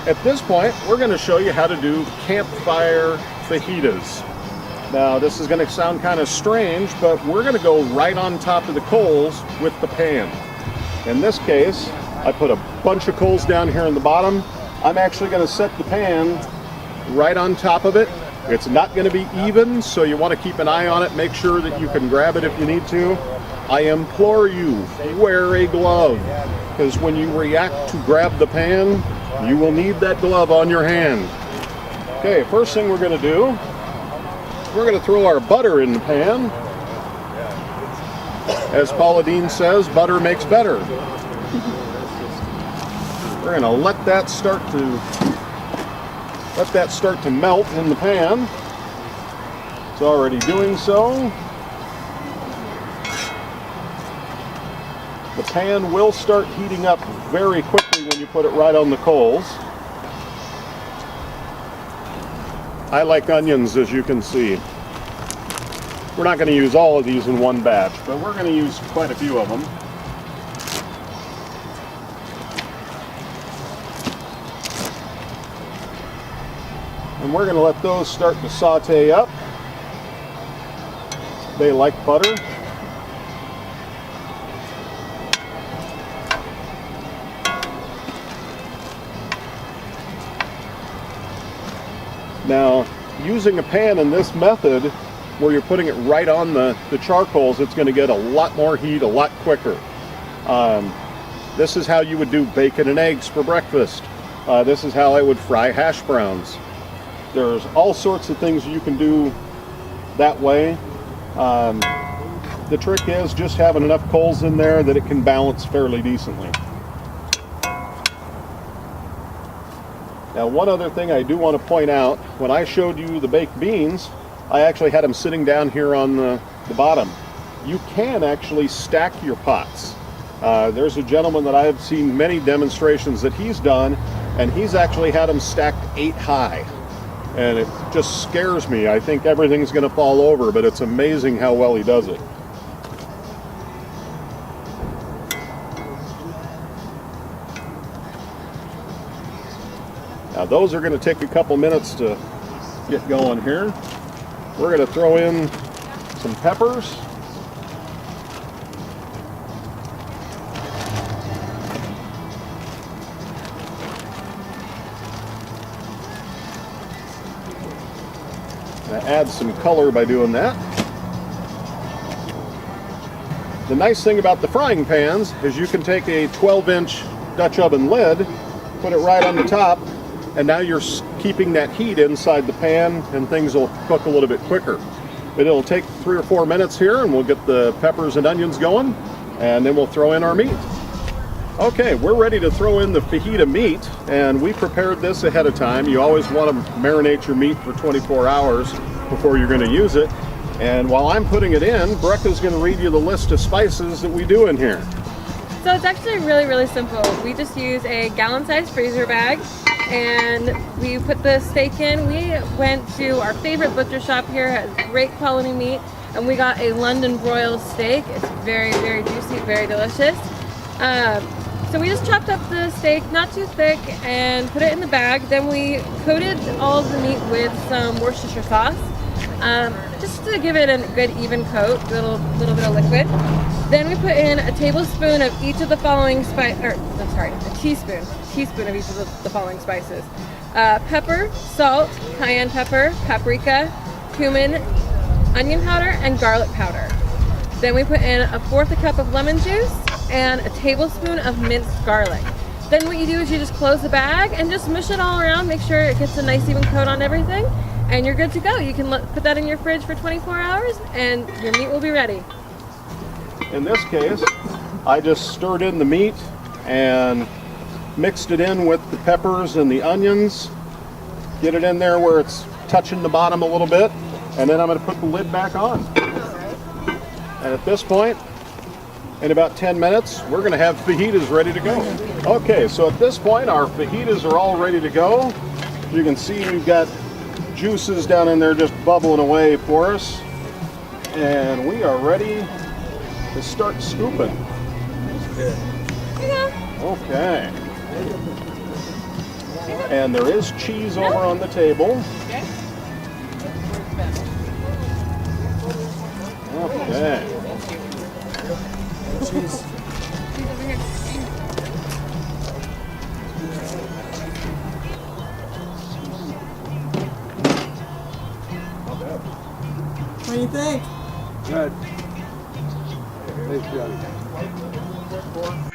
At this point, we're going to show you how to do campfire fajitas. Now, this is going to sound kind of strange, but we're going to go right on top of the coals with the pan. In this case, I put a bunch of coals down here in the bottom. I'm actually going to set the pan right on top of it. It's not going to be even, so you want to keep an eye on it. Make sure that you can grab it if you need to. I implore you, wear a glove, because when you react to grab the pan, you will need that glove on your hand. Okay, first thing we're going to do, we're going to throw our butter in the pan. As Paula Deen says, butter makes better. We're going to let that start to melt in the pan. It's already doing so. The pan will start heating up very quickly when you put it right on the coals. I like onions, as you can see. We're not going to use all of these in one batch, but we're going to use quite a few of them. And we're going to let those start to saute up. They like butter. Now, using a pan in this method, where you're putting it right on the charcoals, it's going to get a lot more heat a lot quicker. This is how you would do bacon and eggs for breakfast. This is how I would fry hash browns. There's all sorts of things you can do that way. The trick is just having enough coals in there that it can balance fairly decently. Now, one other thing I do want to point out, when I showed you the baked beans, I actually had them sitting down here on the bottom. You can actually stack your pots. There's a gentleman that I've seen many demonstrations that he's done, and he's actually had them stacked 8 high. And it just scares me. I think everything's going to fall over, but it's amazing how well he does it. Now, those are going to take a couple minutes to get going here. We're going to throw in some peppers. Add some color by doing that. The nice thing about the frying pans is you can take a 12-inch Dutch oven lid, put it right on the top, and now you're keeping that heat inside the pan, and things will cook a little bit quicker. But it'll take 3 or 4 minutes here, and we'll get the peppers and onions going, and then we'll throw in our meat. Okay, we're ready to throw in the fajita meat, and we prepared this ahead of time. You always want to marinate your meat for 24 hours before you're going to use it. And while I'm putting it in, Brecca's going to read you the list of spices that we do in here. So it's actually really, really simple. We just use a gallon-sized freezer bag, and we put the steak in. We went to our favorite butcher shop here, has great quality meat, and we got a London broil steak. It's very, very juicy, very delicious. So we just chopped up the steak, not too thick, and put it in the bag. Then we coated all of the meat with some Worcestershire sauce, just to give it a good even coat, a little bit of liquid. Then we put in a tablespoon of each of the following a teaspoon of each of the following spices. Pepper, salt, cayenne pepper, paprika, cumin, onion powder, and garlic powder. Then we put in 1/4 cup of lemon juice and a tablespoon of minced garlic. Then what you do is you just close the bag and just mush it all around, make sure it gets a nice even coat on everything, and you're good to go. You can put that in your fridge for 24 hours and your meat will be ready. In this case, I just stirred in the meat and mixed it in with the peppers and the onions. Get it in there where it's touching the bottom a little bit, and then I'm going to put the lid back on. And at this point, in about 10 minutes, we're going to have fajitas ready to go. Okay, so at this point, our fajitas are all ready to go. You can see we've got juices down in there just bubbling away for us. And we are ready to start scooping. Yeah. Okay. And there is cheese over on the table. Okay. Cheese over here. What do you think? Good. Thanks, Johnny.